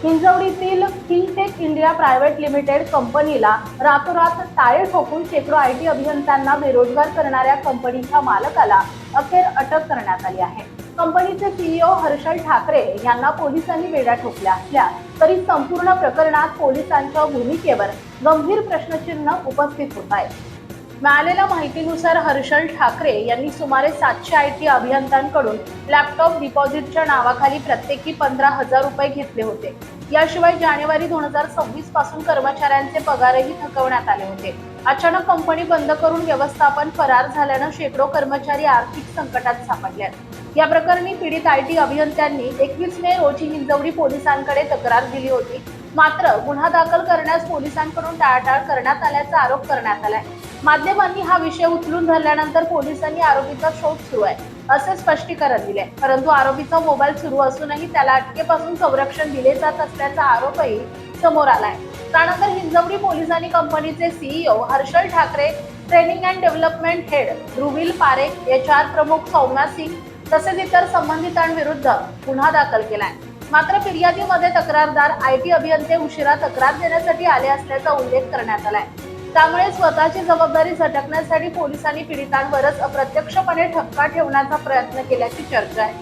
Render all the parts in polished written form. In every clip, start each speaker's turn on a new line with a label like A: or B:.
A: हिंजवडीतील थिंकटेक India private limited कंपनीला रातोरात टाळे ठोकून शेकडो आयटी अभियंत्यांना बेरोजगार करणाऱ्या कंपनीच्या मालकाला अखेर अटक करण्यात आली आहे। कंपनीचे सीईओ हर्षल ठाकरे यांना पोलिसांनी बेड्या ठोकल्या असल्या तरी संपूर्ण प्रकरणात पोलिसांच्या भूमिकेवर गंभीर प्रश्नचिन्ह उपस्थित होत आहे। मिळालेल्या माहितीनुसार हर्षल ठाकरे यांनी सुमारे 700 आयटी अभियंत्यांकडून लॅपटॉप डिपॉझिटच्या नावाखाली प्रत्येकी 15,000 रुपये घेतले होते। याशिवाय जानेवारी 2026 पासून कर्मचाऱ्यांचे पगारही थकवण्यात आले होते। अचानक कंपनी बंद करून व्यवस्थापन फरार झाल्यानं शेकडो कर्मचारी आर्थिक संकटात सापडले आहेत। या प्रकरणी पीडित आयटी अभियंत्यांनी 21 मे रोजी हिंजवडी पोलिसांकडे तक्रार दिली होती। मात्र गुन्हा दाखल करण्यास पोलिसांकडून टाळाटाळ करण्यात आल्याचा आरोप करण्यात आलाय। माध्यमांनी हा विषय उचलून धरल्यानंतर पोलिसांनी आरोपीचा शोध सुरू आहे असे स्पष्टीकरण दिले, परंतु आरोपीचा मोबाईल सुरू असूनही त्याला अटकेपासून संरक्षण दिले जात असल्याचा आरोपही समोर आलाय। त्यानंतर हिंजवडी पोलिसांनी कंपनीचे CEO Harshal Thackeray, training and development head Dhruvil Parekh, HR प्रमुख सौम्या सिंग तसेच इतर संबंधितांविरुद्ध गुन्हा दाखल केलाय। मात्र फिर्यादीमध्ये तक्रारदार आयटी अभियंते उशिरा तक्रार देण्यासाठी आले असल्याचा उल्लेख करण्यात आलाय। त्यामुळे स्वतःची जबाबदारी झटकण्यासाठी पोलिसांनी पीडितांवरच अप्रत्यक्षपणे ठपका ठेवण्याचा प्रयत्न केल्याची चर्चा आहे।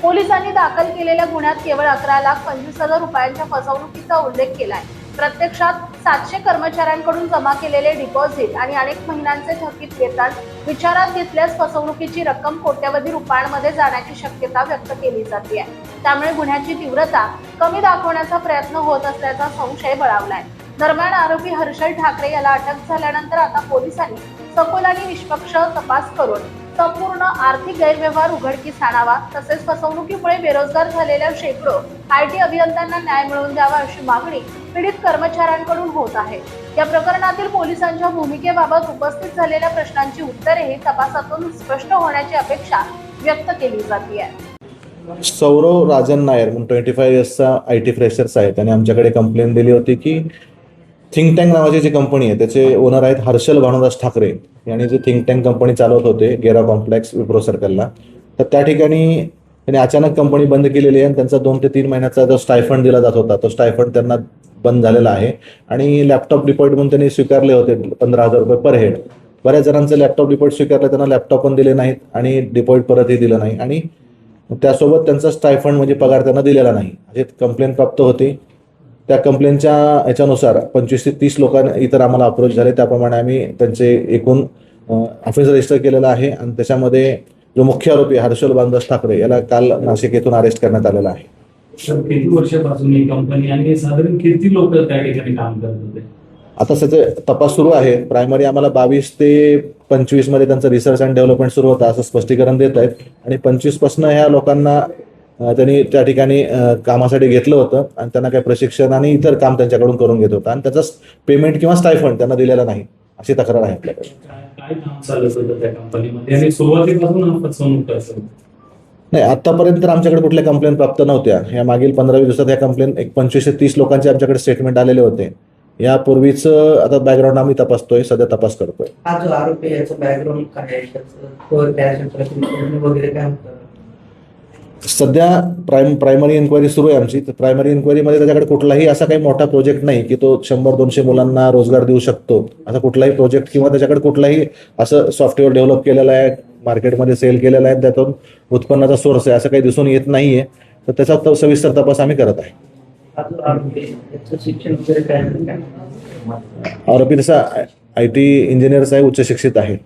A: पोलिसांनी दाखल केलेल्या गुन्ह्यात केवळ 11,25,000 रुपयांच्या फसवणुकीचा उल्लेख केलाय। प्रत्यक्षात 700 कर्मचाऱ्यांकडून जमा केलेले डिपॉझिट आणि अनेक महिन्यांचे थकीत वेतन विचारात घेतल्यास फसवणुकीची रक्कम कोट्यवधी रुपयांमध्ये जाण्याची शक्यता व्यक्त केली जाते। त्यामुळे गुन्ह्याची तीव्रता कमी दाखवण्याचा प्रयत्न होत असल्याचा संशय बळावलाय। दरम्यान आरोपी हर्षल ठाकरे याला अटक झाल्यानंतर आता पोलिसांनी सखोल आणि निष्पक्ष तपास करून संपूर्ण आर्थिक गैरव्यवहार उघडकीस आणावा, तसेच फसवणुकीमुळे बेरोजगार झालेल्या शेकडो आयटी अभियंत्यांना न्याय मिळवून द्यावा अशी मागणी पीडित कर्मचाऱ्यांकडून होत आहे। या प्रकरणातील पोलिसांच्या भूमिकेबाबत उपस्थित झालेल्या प्रश्नांची उत्तरेही तपासातून स्पष्ट होण्याची अपेक्षा व्यक्त केली जाते।
B: सौरव राजन नायर म्हणून 25 इयर्सचा आयटी फ्रेशर्स आहे। त्याने आमच्याकडे कंप्लेंट दिली होती की थिंक टँक नावाची जी कंपनी आहे त्याचे ओनर आहेत हर्षल भानुदास ठाकरे यांनी जी थिंक टँक कंपनी चालवत होते गेरा कॉम्प्लेक्स विप्रो सर्कलला, तर त्या ठिकाणी त्यांनी अचानक कंपनी बंद केलेली आहे आणि त्यांचा 2 ते 3 महिन्याचा जो स्टायफंड दिला जात होता तो स्टायफंड त्यांना बंद झालेला आहे। आणि लॅपटॉप डिपॉझिट म्हणून त्यांनी स्वीकारले होते 15,000 रुपये पर हेड। बऱ्याच जणांचे लॅपटॉप डिपॉझिट स्वीकारले, त्यांना लॅपटॉप पण दिले नाहीत आणि डिपॉझिट परतही दिलं नाही आणि त्यासोबत त्यांचा स्टायफंड म्हणजे पगार त्यांना दिलेला नाही अशी कंप्लेंट प्राप्त होती। त्या कंप्लेंटच्या याच्यानुसार 25 ते 30 लोकांना इतर आम्हाला अप्रोच झाले, त्याप्रमाणे आम्ही त्यांचे एकूण ऑफिस रजिस्टर केलेलं आहे आणि त्याच्यामध्ये जो मुख्य आरोपी हर्षल भानुदास ठाकरे याला काल नाशिक येथून अरेस्ट करण्यात आलेला आहे।
C: किती वर्षापासून ही कंपनी आणि साधारण किती लोक त्या ठिकाणी काम करत होते?
B: आता त्याचे तपास सुरू आहे। प्रायमरी आम्हाला 22 ते 25 मध्ये त्यांचं रिसर्च अँड डेव्हलपमेंट सुरू होतं असं स्पष्टीकरण देत आहेत आणि 25 पासून ह्या लोकांना त्यांनी त्या ठिकाणी कामासाठी घेतलं होतं आणि त्यांना काही प्रशिक्षण आणि इतर काम त्यांच्याकडून करून घेत होतं आणि त्याचा पेमेंट किंवा स्टायफंड त्यांना दिलेला नाही अशी तक्रार आहे आपल्याकडे।
C: काय काम चालत होतं त्या कंपनीमध्ये आणि सुरुवातीपासून फसवणूक असेल?
B: नाही, आतापर्यंत तर आमच्याकडे कुठल्या कंप्लेंट प्राप्त नव्हत्या। या मागील 15-20 दिवसात ह्या कंप्लेंट 25 ते 30 लोकांचे आमच्याकडे स्टेटमेंट आलेले होते। यापूर्वीच आता बॅकग्राऊंड आम्ही तपासतोय, सध्या तपास करतोय।
D: हा जो आरोपी याचा बॅकग्राऊंड काय आहे, त्याचं वगैरे काय होतं?
B: सध्या प्रायमरी इन्क्वायरी सुरू आहे आमची। तर प्रायमरी इन्क्वायरीमध्ये त्याच्याकडे कुठलाही असा काही मोठा प्रोजेक्ट नाही की तो 100-200 मुलांना रोजगार देऊ शकतो असा कुठलाही प्रोजेक्ट किंवा त्याच्याकडे कुठलाही असं सॉफ्टवेअर डेव्हलप केलेलं आहे, मार्केटमध्ये सेल केलेला आहे, त्यातून उत्पन्नाचा सोर्स आहे असं काही दिसून येत नाहीये। तर त्याचा सविस्तर तपास आम्ही करत आहे।
D: शिक्षण वगैरे काय?
B: आरोपी तसा IT इंजिनियर्स आहे, उच्च शिक्षित आहे।